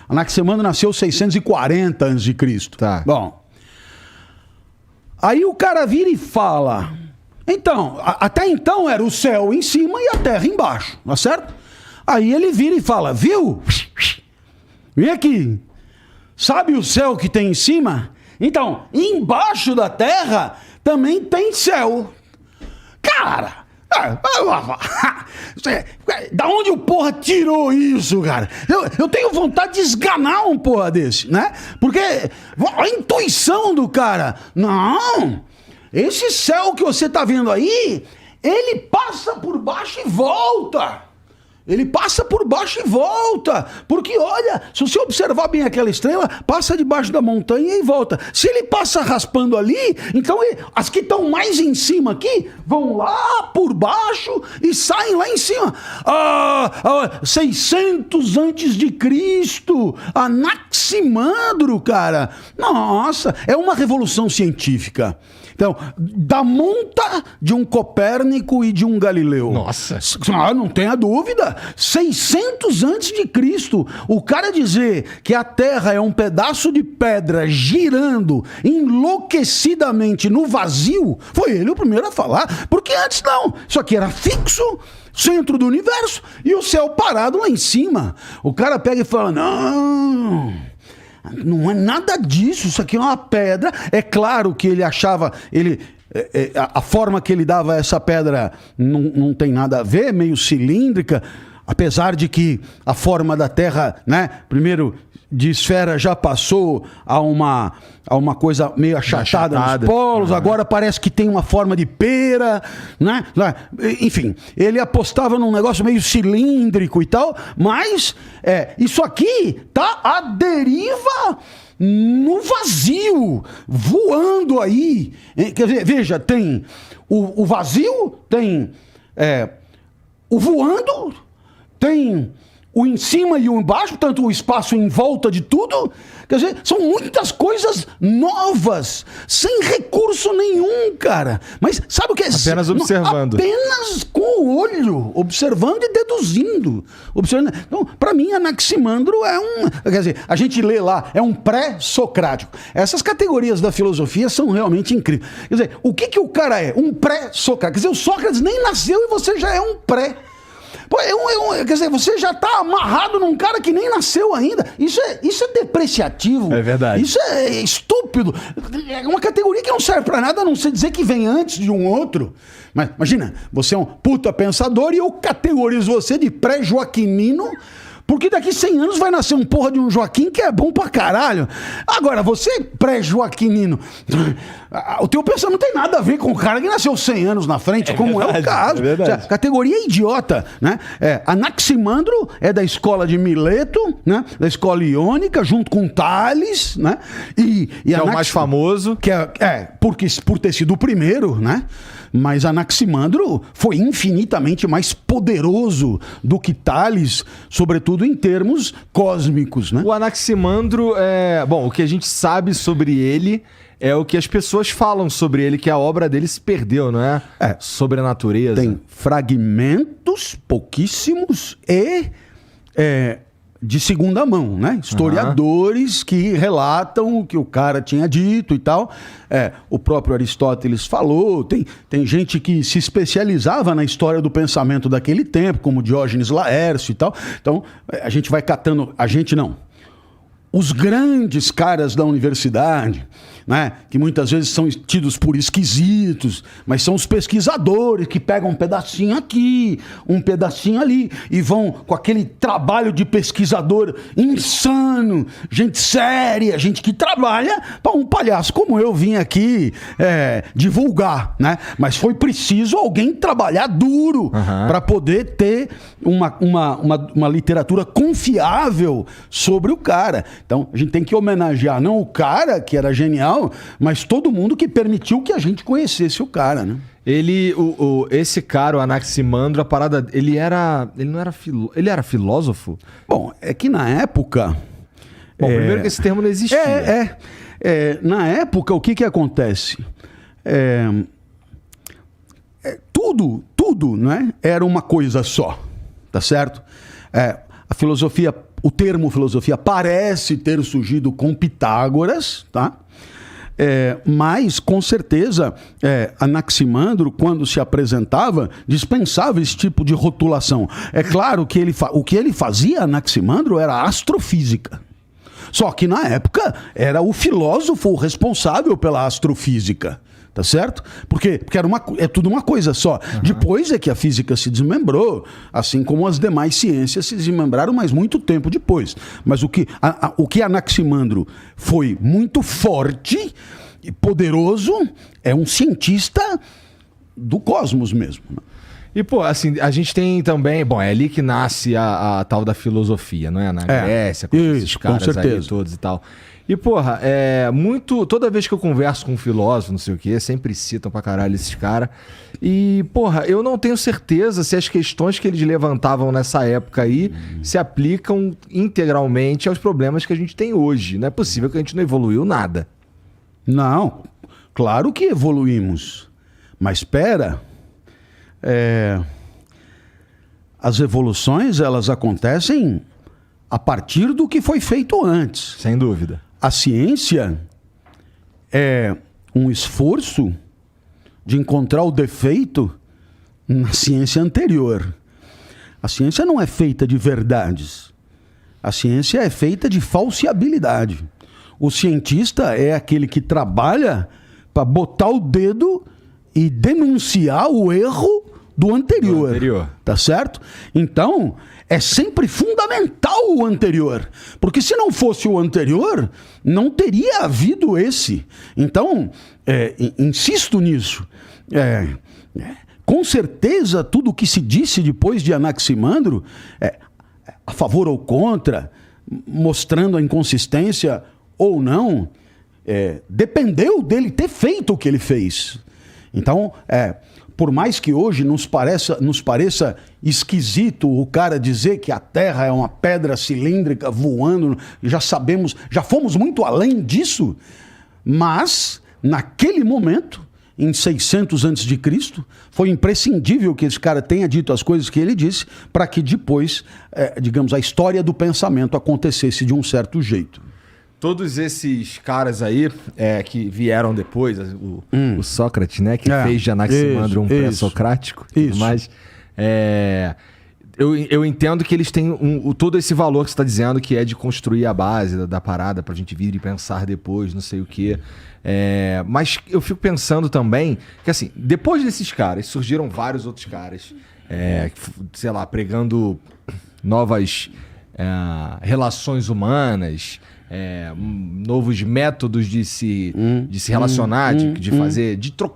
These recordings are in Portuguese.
Anaximandro nasceu 640 a.C. Tá. Bom, aí o cara vira e fala... Então, até então era o céu em cima e a terra embaixo, tá certo? Aí ele vira e fala, viu? Vem aqui. Sabe o céu que tem em cima? Então, embaixo da terra também tem céu. Cara, da onde o porra tirou isso, cara? Eu tenho vontade de esganar um porra desse, né? Porque a intuição do cara, não, esse céu que você tá vendo aí, ele passa por baixo e volta. Ele passa por baixo e volta. Porque, olha, se você observar bem aquela estrela, passa debaixo da montanha e volta. Se ele passa raspando ali, então as que estão mais em cima aqui vão lá por baixo e saem lá em cima. 600 antes de Cristo, Anaximandro, cara. Nossa, é uma revolução científica. Então, da monta de um Copérnico e de um Galileu. Nossa. Não tenha dúvida. 600 antes de Cristo. O cara dizer que a Terra é um pedaço de pedra girando enlouquecidamente no vazio, foi ele o primeiro a falar. Porque antes não. Isso aqui era fixo, centro do universo, e o céu parado lá em cima. O cara pega e fala, não é nada disso, isso aqui é uma pedra. É claro que ele achava, a forma que ele dava essa pedra não tem nada a ver, meio cilíndrica, apesar de que a forma da Terra, né, primeiro de esfera já passou a uma coisa meio achatada nos polos, agora parece que tem uma forma de pera, né? Enfim, ele apostava num negócio meio cilíndrico e tal, mas isso aqui tá à deriva no vazio, voando aí. Quer dizer, veja, tem o vazio, tem o voando, tem o em cima e o embaixo, portanto o espaço em volta de tudo. Quer dizer, são muitas coisas novas, sem recurso nenhum, cara. Mas sabe o que é? Apenas observando. Apenas com o olho, observando e deduzindo. Então, para mim, Anaximandro quer dizer, a gente lê lá, é um pré-socrático. Essas categorias da filosofia são realmente incríveis. Quer dizer, o que o cara é? Um pré-socrático. Quer dizer, o Sócrates nem nasceu e você já é um pré. Quer dizer, você já está amarrado num cara que nem nasceu ainda. Isso é depreciativo. É verdade. Isso é estúpido. É uma categoria que não serve para nada, a não ser dizer que vem antes de um outro. Mas imagina, você é um puta pensador e eu categorizo você de pré-joaquinino, porque daqui 100 anos vai nascer um porra de um Joaquim que é bom pra caralho. Agora, você pré-joaquinino, o teu pensamento não tem nada a ver com o cara que nasceu 100 anos na frente, como é o caso. É verdade. Categoria idiota, né? Anaximandro é da escola de Mileto, né? Da escola iônica, junto com Tales, né? E que é o mais famoso. Que por ter sido o primeiro, né? Mas Anaximandro foi infinitamente mais poderoso do que Tales, sobretudo em termos cósmicos, né? O Anaximandro, o que a gente sabe sobre ele é o que as pessoas falam sobre ele, que a obra dele se perdeu, não é? Sobre a natureza. Tem fragmentos, pouquíssimos, e de segunda mão, né? Historiadores que relatam o que o cara tinha dito e tal. O próprio Aristóteles falou. Tem gente que se especializava na história do pensamento daquele tempo, como Diógenes Laércio e tal. Então, a gente vai catando... A gente não. Os grandes caras da universidade, né, que muitas vezes são tidos por esquisitos, mas são os pesquisadores que pegam um pedacinho aqui, um pedacinho ali, e vão com aquele trabalho de pesquisador insano, gente séria, gente que trabalha para um palhaço como eu vim aqui divulgar, né? Mas foi preciso alguém trabalhar duro para poder ter uma literatura confiável sobre o cara. Então, a gente tem que homenagear não o cara, que era genial, mas todo mundo que permitiu que a gente conhecesse o cara, né? Esse cara, o Anaximandro, a parada... Ele era filósofo? Bom, é que na época... primeiro que esse termo não existia. Na época, o que acontece? Tudo, né, era uma coisa só, tá certo? A filosofia o termo filosofia parece ter surgido com Pitágoras, tá? Mas, com certeza, Anaximandro, quando se apresentava, dispensava esse tipo de rotulação. É claro que o que ele fazia, Anaximandro, era astrofísica. Só que, na época, era o filósofo responsável pela astrofísica. Tá certo? Porque é tudo uma coisa só. Uhum. Depois é que a física se desmembrou, assim como as demais ciências se desmembraram, mas muito tempo depois. Mas o que Anaximandro foi muito forte e poderoso é um cientista do cosmos mesmo. E, pô, assim, a gente tem também... Bom, é ali que nasce a tal da filosofia, não é? Na Grécia, com esses caras aí todos e tal. E, porra, toda vez que eu converso com um filósofo, não sei o quê, sempre citam pra caralho esses caras. E, porra, eu não tenho certeza se as questões que eles levantavam nessa época aí se aplicam integralmente aos problemas que a gente tem hoje. Não é possível que a gente não evoluiu nada. Não, claro que evoluímos. Mas espera, as evoluções, elas acontecem a partir do que foi feito antes. Sem dúvida. A ciência é um esforço de encontrar o defeito na ciência anterior. A ciência não é feita de verdades. A ciência é feita de falseabilidade. O cientista é aquele que trabalha para botar o dedo e denunciar o erro do anterior. Tá certo? Então, é sempre fundamental o anterior. Porque se não fosse o anterior, não teria havido esse. Então, insisto nisso. Com certeza, tudo o que se disse depois de Anaximandro, a favor ou contra, mostrando a inconsistência ou não, dependeu dele ter feito o que ele fez. Então, por mais que hoje nos pareça esquisito o cara dizer que a Terra é uma pedra cilíndrica voando, já fomos muito além disso, mas naquele momento, em 600 a.C., foi imprescindível que esse cara tenha dito as coisas que ele disse para que depois, digamos, a história do pensamento acontecesse de um certo jeito. Todos esses caras aí que vieram depois, o Sócrates, né? Que fez de Anaximandro pré-socrático. Mas eu entendo que eles têm todo esse valor que você está dizendo, que é de construir a base da parada pra gente vir e pensar depois, não sei o quê. Mas eu fico pensando também que, assim, depois desses caras, surgiram vários outros caras, sei lá, pregando novas relações humanas, novos métodos de se relacionar, de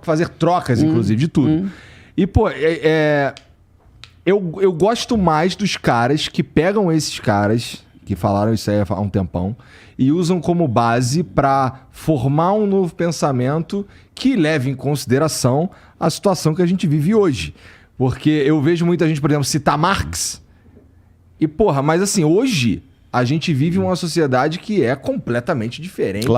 fazer trocas, inclusive, de tudo. E, pô, eu gosto mais dos caras que pegam esses caras, que falaram isso aí há um tempão, e usam como base para formar um novo pensamento que leve em consideração a situação que a gente vive hoje. Porque eu vejo muita gente, por exemplo, citar Marx. E, porra, mas assim, hoje a gente vive uma sociedade que é completamente diferente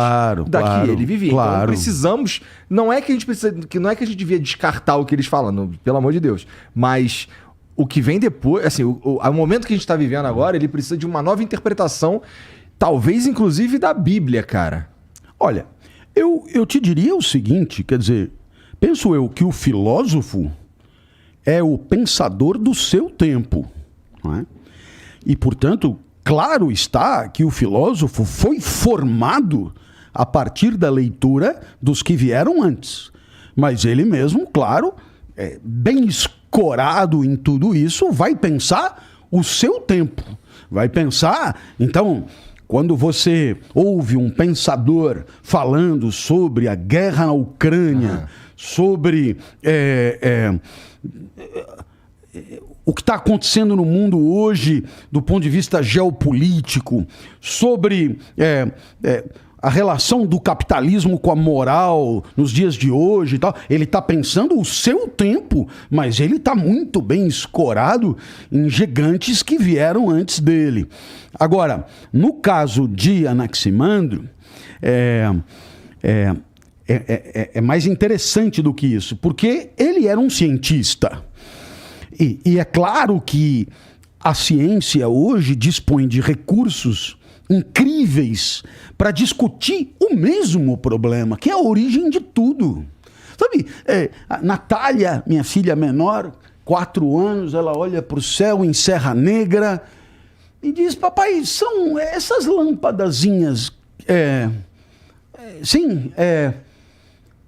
da que ele vivia. Então precisamos... Não é que a gente devia descartar o que eles falam, pelo amor de Deus. Mas o que vem depois... Assim, o momento que a gente está vivendo agora, ele precisa de uma nova interpretação, talvez inclusive da Bíblia, cara. Olha, eu te diria o seguinte, quer dizer, penso eu que o filósofo é o pensador do seu tempo, não é? E, portanto, claro está que o filósofo foi formado a partir da leitura dos que vieram antes. Mas ele mesmo, claro, bem escorado em tudo isso, vai pensar o seu tempo. Vai pensar, então, quando você ouve um pensador falando sobre a guerra na Ucrânia, sobre o que está acontecendo no mundo hoje do ponto de vista geopolítico, sobre a relação do capitalismo com a moral nos dias de hoje e tal, ele está pensando o seu tempo, mas ele está muito bem escorado em gigantes que vieram antes dele. Agora, no caso de Anaximandro, é mais interessante do que isso, porque ele era um cientista. E é claro que a ciência hoje dispõe de recursos incríveis para discutir o mesmo problema, que é a origem de tudo. Sabe, a Natália, minha filha menor, 4 anos, ela olha para o céu em Serra Negra e diz: papai, são essas lâmpadazinhas,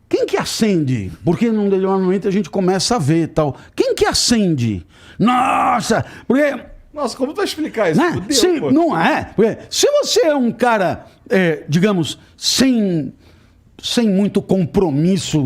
quem que acende? Porque num determinado momento a gente começa a ver tal. Quem que acende? Nossa, porque... Nossa, como tu vai explicar isso? Né? Fudeu, não é. Porque se você é um cara, digamos, sem muito compromisso,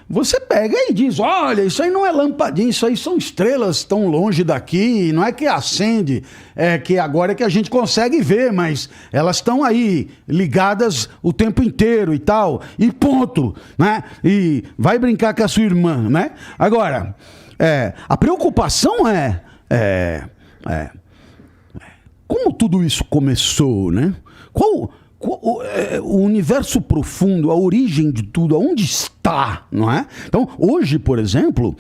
você pega e diz: olha, isso aí não é lampadinha, isso aí são estrelas tão longe daqui, não é que acende, é que agora é que a gente consegue ver, mas elas estão aí ligadas o tempo inteiro e tal, e ponto, né? E vai brincar com a sua irmã, né? Agora, a preocupação como tudo isso começou, né? O universo profundo, a origem de tudo, aonde está, não é? Então, hoje, por exemplo,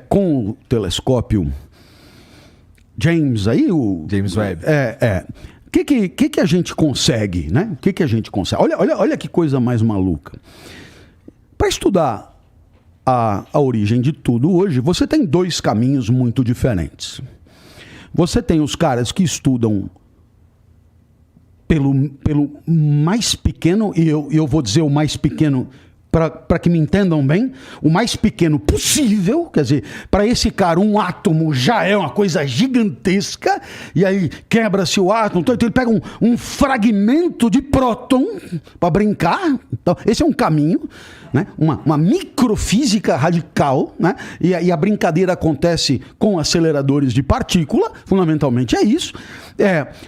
com o telescópio James aí, James Webb. O que a gente consegue, né? O que a gente consegue? Olha que coisa mais maluca. Para estudar a origem de tudo hoje, você tem 2 caminhos muito diferentes. Você tem os caras que estudam pelo mais pequeno, e eu vou dizer o mais pequeno para que me entendam bem, o mais pequeno possível, quer dizer, para esse cara um átomo já é uma coisa gigantesca, e aí quebra-se o átomo, então ele pega um fragmento de próton para brincar. Então, esse é um caminho, né? Uma microfísica radical, né? E a brincadeira acontece com aceleradores de partícula, fundamentalmente é isso,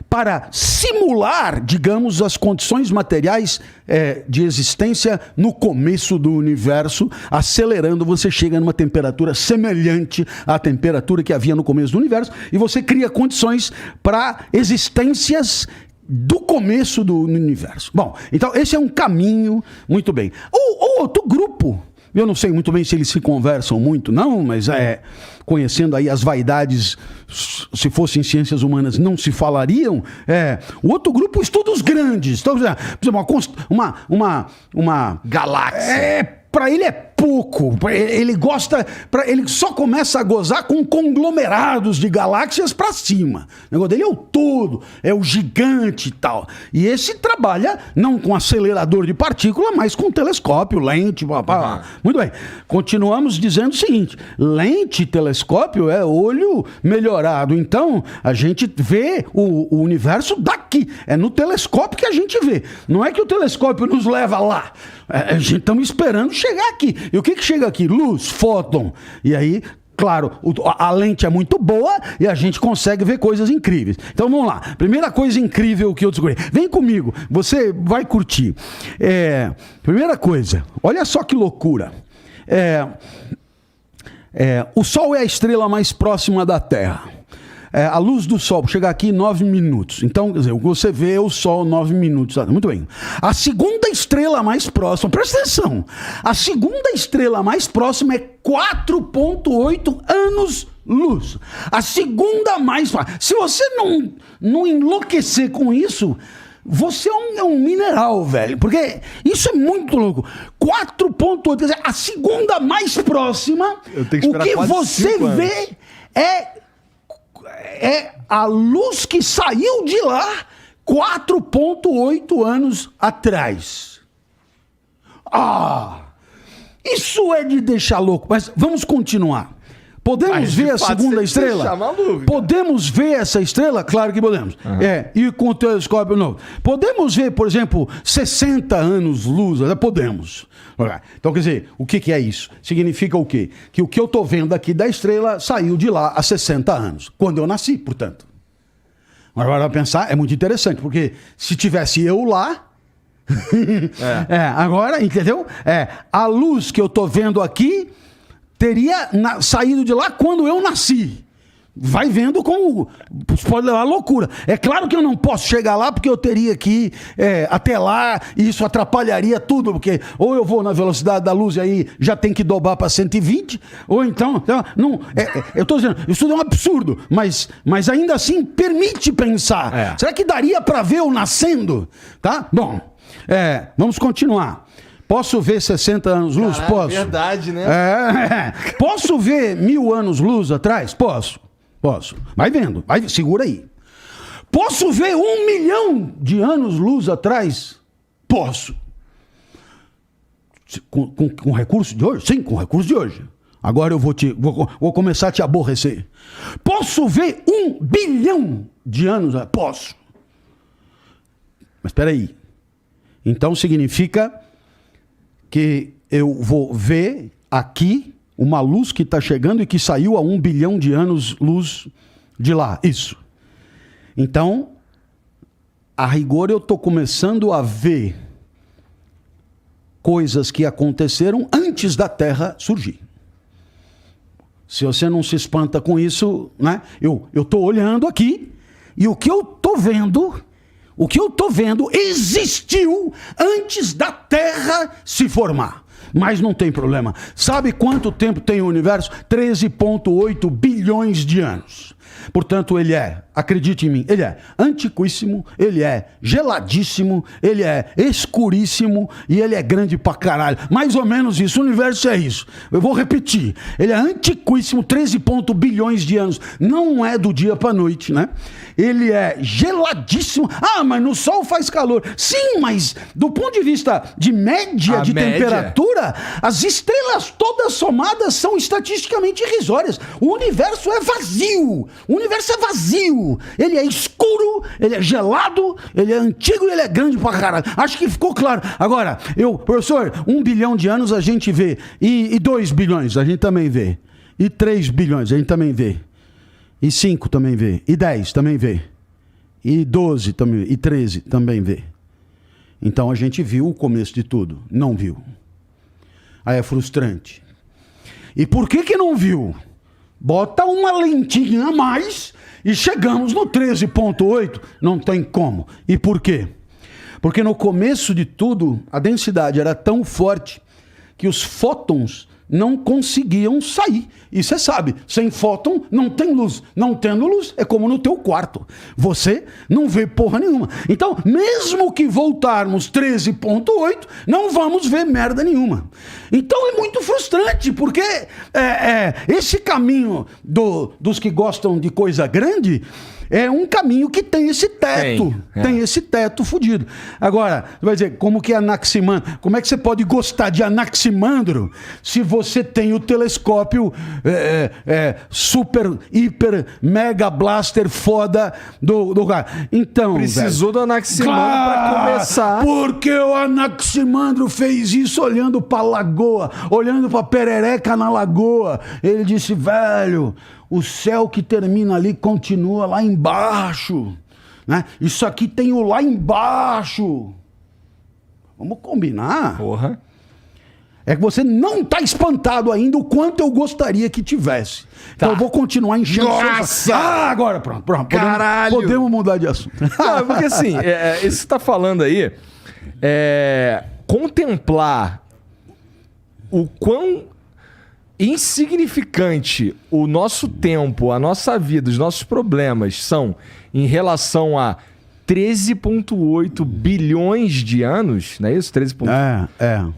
para simular, digamos, as condições materiais de existência no começo do universo. Acelerando, você chega numa temperatura semelhante à temperatura que havia no começo do universo, e você cria condições para existências do começo do universo. Bom, então esse é um caminho, muito bem. O outro grupo, eu não sei muito bem se eles se conversam muito, não, mas conhecendo aí as vaidades, se fossem ciências humanas, não se falariam. O outro grupo estuda os grandes. Então, por exemplo, uma galáxia. Para ele é pouco. Ele gosta. Ele só começa a gozar com conglomerados de galáxias para cima. O negócio dele é o todo, é o gigante e tal. E esse trabalha não com acelerador de partícula, mas com telescópio, lente. Muito bem. Continuamos dizendo o seguinte: lente e telescópio é olho melhorado. Então, a gente vê o universo daqui. É no telescópio que a gente vê. Não é que o telescópio nos leva lá. A gente estamos esperando chegar aqui. E o que chega aqui? Luz, fóton. E aí, claro, a lente é muito boa e a gente consegue ver coisas incríveis. Então vamos lá. Primeira coisa incrível que eu descobri. Vem comigo, você vai curtir. Primeira coisa, olha só que loucura. O Sol é a estrela mais próxima da Terra. A luz do Sol chega aqui em 9 minutos. Então, quer dizer, você vê o Sol 9 minutos. Muito bem. A segunda estrela mais próxima, presta atenção, a segunda estrela mais próxima é 4,8 anos-luz. A segunda mais próxima. Se você não enlouquecer com isso, você é um mineral, velho. Porque isso é muito louco. 4,8, quer dizer, a segunda mais próxima, o que você vê é a luz que saiu de lá 4,8 anos atrás. Isso é de deixar louco. Mas vamos continuar. Podemos ver a segunda estrela? Podemos ver essa estrela? Claro que podemos. E com o telescópio novo. Podemos ver, por exemplo, 60 anos-luz? Podemos. Então, quer dizer, o que é isso? Significa o quê? Que o que eu estou vendo aqui da estrela saiu de lá há 60 anos. Quando eu nasci, portanto. Agora, para pensar, é muito interessante, porque se tivesse eu lá... agora, entendeu? A luz que eu estou vendo aqui... teria saído de lá quando eu nasci. vai vendo como pode levar à loucura. É claro que eu não posso chegar lá porque eu teria que ir até lá e isso atrapalharia tudo, porque ou eu vou na velocidade da luz e aí já tem que dobrar para 120, ou então... Não, eu estou dizendo, isso tudo é um absurdo, mas ainda assim permite pensar. Será que daria para ver eu nascendo? Tá? Bom, vamos continuar. Posso ver 60 anos-luz? Posso. Verdade, né? Posso ver 1000 anos-luz atrás? Posso. Vai vendo. Segura aí. Posso ver 1 milhão de anos-luz atrás? Posso. Com recurso de hoje? Sim, com recurso de hoje. Agora eu vou começar a te aborrecer. Posso ver 1 bilhão de anos? Posso. Mas espera aí. Então significa que eu vou ver aqui uma luz que está chegando e que saiu a 1 bilhão de anos-luz de lá. Isso. Então, a rigor, eu estou começando a ver coisas que aconteceram antes da Terra surgir. Se você não se espanta com isso, né? Eu estou olhando aqui e o que eu estou vendo existiu antes da Terra se formar. Mas não tem problema. Sabe quanto tempo tem o universo? 13,8 bilhões de anos. Portanto, ele acredite em mim, ele é antiquíssimo, ele é geladíssimo, ele é escuríssimo e ele é grande pra caralho. Mais ou menos isso, o universo é isso. Eu vou repetir, ele é antiquíssimo, 13 bilhões de anos. Não é do dia pra noite, né? Ele é geladíssimo. Ah, mas no Sol faz calor. Sim, mas do ponto de vista de média de temperatura, as estrelas todas somadas são estatisticamente irrisórias. O universo é vazio. O universo é vazio. Ele é escuro, ele é gelado, ele é antigo e ele é grande pra caralho. Acho que ficou claro. Agora, professor, 1 bilhão de anos a gente vê. E 2 bilhões a gente também vê. E 3 bilhões a gente também vê. E 5 também vê. E 10 também vê. E 12 também. E 13 também vê. Então a gente viu o começo de tudo. Não viu. Aí é frustrante. E por que não viu? Bota uma lentinha a mais e chegamos no 13,8. Não tem como. E por quê? Porque no começo de tudo, a densidade era tão forte que os fótons não conseguiam sair. E você sabe, sem fóton não tem luz. Não tendo luz é como no teu quarto. Você não vê porra nenhuma. Então, mesmo que voltarmos 13,8, não vamos ver merda nenhuma. Então é muito frustrante, porque esse caminho dos que gostam de coisa grande é um caminho que tem esse teto. Tem esse teto fudido. Agora, você vai dizer, como que é Anaximandro? Como é que você pode gostar de Anaximandro se você tem o telescópio super, hiper, mega blaster foda do cara? Então, precisou do Anaximandro para começar. Porque o Anaximandro fez isso olhando pra lagoa, olhando pra perereca na lagoa. Ele disse, velho, o céu que termina ali continua lá embaixo, né? Isso aqui tem o lá embaixo. Vamos combinar? Porra. É que você não está espantado ainda o quanto eu gostaria que tivesse. Então eu vou continuar enchendo. Nossa! Agora pronto. Caralho! Podemos mudar de assunto. Não, porque assim, isso que você tá falando aí, contemplar o quão insignificante o nosso tempo, a nossa vida, os nossos problemas são em relação a 13,8 bilhões de anos, não é isso? 13,8.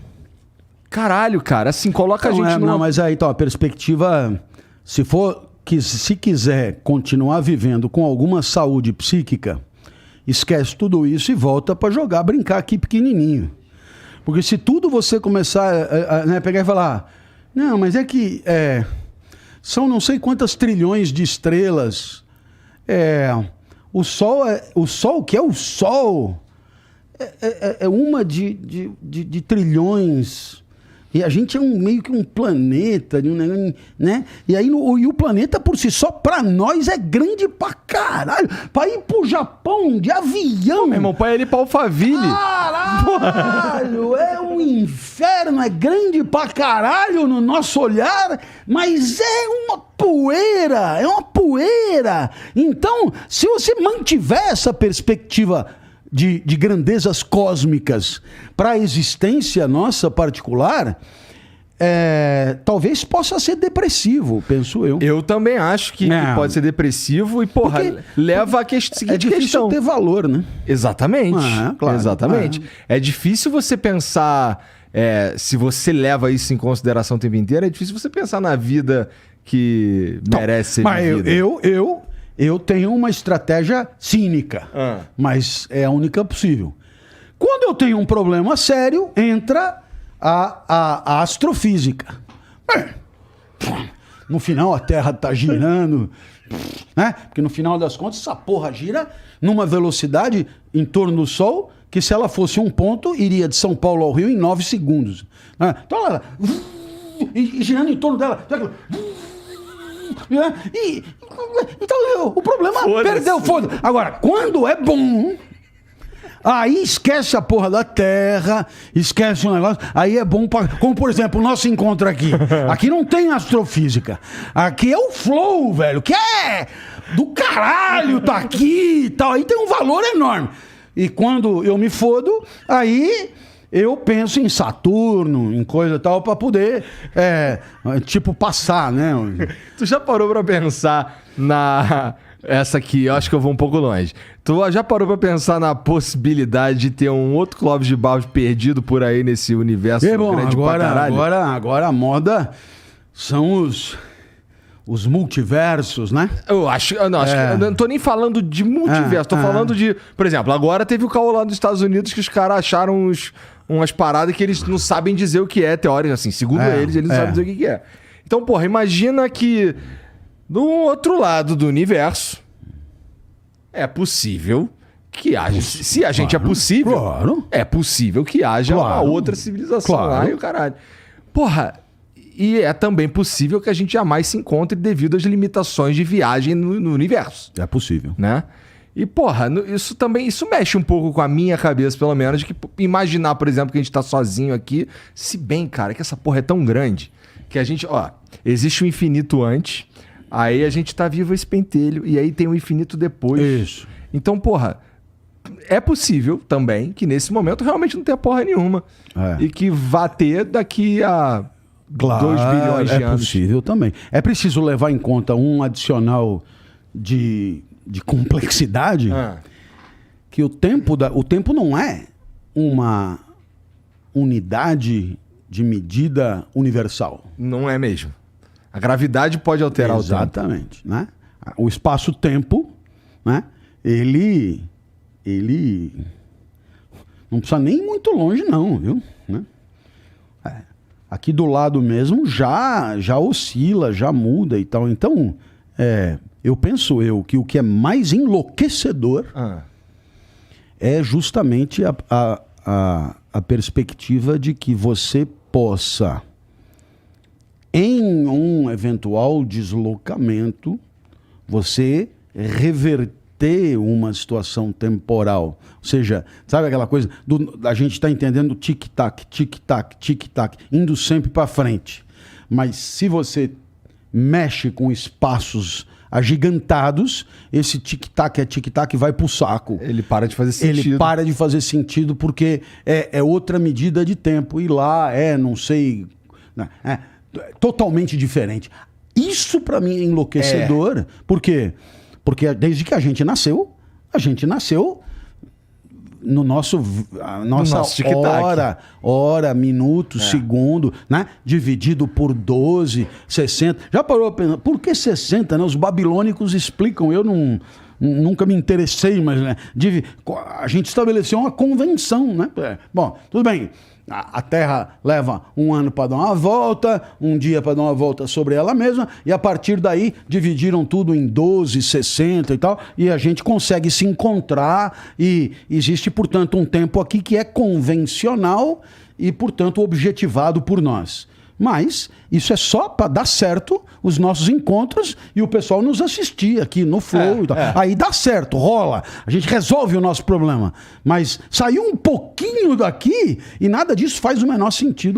Caralho, cara, assim, coloca a gente Não, mas aí, então, a perspectiva, se quiser continuar vivendo com alguma saúde psíquica, esquece tudo isso e volta pra brincar aqui pequenininho. Porque se tudo você começar a pegar e falar, não, mas é que são não sei quantas trilhões de estrelas, o Sol, que é o Sol, é uma de trilhões. E a gente é meio que um planeta, né? E aí e o planeta por si só, pra nós, é grande pra caralho. Pra ir pro Japão de avião. Meu irmão, pra ir pra Alphaville. Caralho! É um o inferno é grande pra caralho no nosso olhar, mas é uma poeira, Então, se você mantiver essa perspectiva de grandezas cósmicas para a existência nossa particular, talvez possa ser depressivo, penso eu. Eu também acho que pode ser depressivo e, porra, leva a seguinte difícil questão. ter valor, né? Exatamente. Claro. Exatamente. É difícil você pensar, se você leva isso em consideração o tempo inteiro, é difícil você pensar na vida que merece ser vivida. Eu tenho uma estratégia cínica, mas é a única possível. Quando eu tenho um problema sério, entra a astrofísica. No final a Terra está girando, né? Porque no final das contas essa porra gira numa velocidade em torno do Sol que, se ela fosse um ponto, iria de São Paulo ao Rio em 9 segundos. Né? Então ela e girando em torno dela. Então o problema perdeu, foda-se. Agora, quando é bom, aí esquece a porra da Terra, esquece o negócio, aí é bom pra... Como, por exemplo, o nosso encontro aqui. Aqui não tem astrofísica. Aqui é o flow, velho, que é do caralho, tá aqui e tal. Aí tem um valor enorme. E quando eu me fodo, aí eu penso em Saturno, em coisa e tal, pra poder, passar, né? Tu já parou pra pensar essa aqui, eu acho que eu vou um pouco longe. Tu já parou pra pensar na possibilidade de ter um outro Clóvis de Barros perdido por aí nesse universo grande pra caralho? Agora a moda são os multiversos, né? Eu acho que eu não tô nem falando de multiverso, tô falando de... Por exemplo, agora teve o caô lá dos Estados Unidos que os caras acharam umas paradas que eles não sabem dizer o que é, teórico, assim, segundo eles não sabem dizer o que é. Então, porra, imagina que do outro lado do universo é possível que haja... Se a gente é possível, é possível que haja uma outra civilização lá e o caralho. Porra... E é também possível que a gente jamais se encontre devido às limitações de viagem no universo. É possível. Né? E, porra, isso mexe um pouco com a minha cabeça, pelo menos, de que imaginar, por exemplo, que a gente tá sozinho aqui, se bem, cara, que essa porra é tão grande, que a gente, existe o infinito antes, aí a gente tá vivo esse pentelho, e aí tem o infinito depois. Isso. Então, porra, é possível também que nesse momento realmente não tenha porra nenhuma. E que vá ter daqui a... 2 bilhões de anos. É possível também. É preciso levar em conta um adicional de complexidade, que o tempo não é uma unidade de medida universal. Não é mesmo. A gravidade pode alterar o tempo. Exatamente. Né? O espaço-tempo, né? Ele não precisa nem ir muito longe, não, viu? Né? Aqui do lado mesmo já oscila, já muda e tal. Então, eu penso que o que é mais enlouquecedor é justamente a perspectiva de que você possa, em um eventual deslocamento, você reverter uma situação temporal. Ou seja, sabe aquela coisa a gente está entendendo tic-tac, tic-tac, tic-tac, indo sempre para frente. Mas se você mexe com espaços agigantados, esse tic-tac tic-tac vai pro saco. Ele para de fazer sentido. Ele para de fazer sentido porque é outra medida de tempo. E lá não sei... É totalmente diferente. Isso para mim é enlouquecedor. Por quê? Porque desde que a gente nasceu no nossa hora, minuto, segundo, né? Dividido por 12, 60. Já parou a pensar, por que 60? Né? Os babilônicos explicam, eu nunca me interessei, mas né? A gente estabeleceu uma convenção, né? Bom, tudo bem. A Terra leva um ano para dar uma volta, um dia para dar uma volta sobre ela mesma, e a partir daí dividiram tudo em 12, 60 e tal, e a gente consegue se encontrar, e existe, portanto, um tempo aqui que é convencional e, portanto, objetivado por nós. Mas isso é só para dar certo os nossos encontros e o pessoal nos assistir aqui no Flow. E tal. Aí dá certo, rola. A gente resolve o nosso problema. Mas saiu um pouquinho daqui e nada disso faz o menor sentido.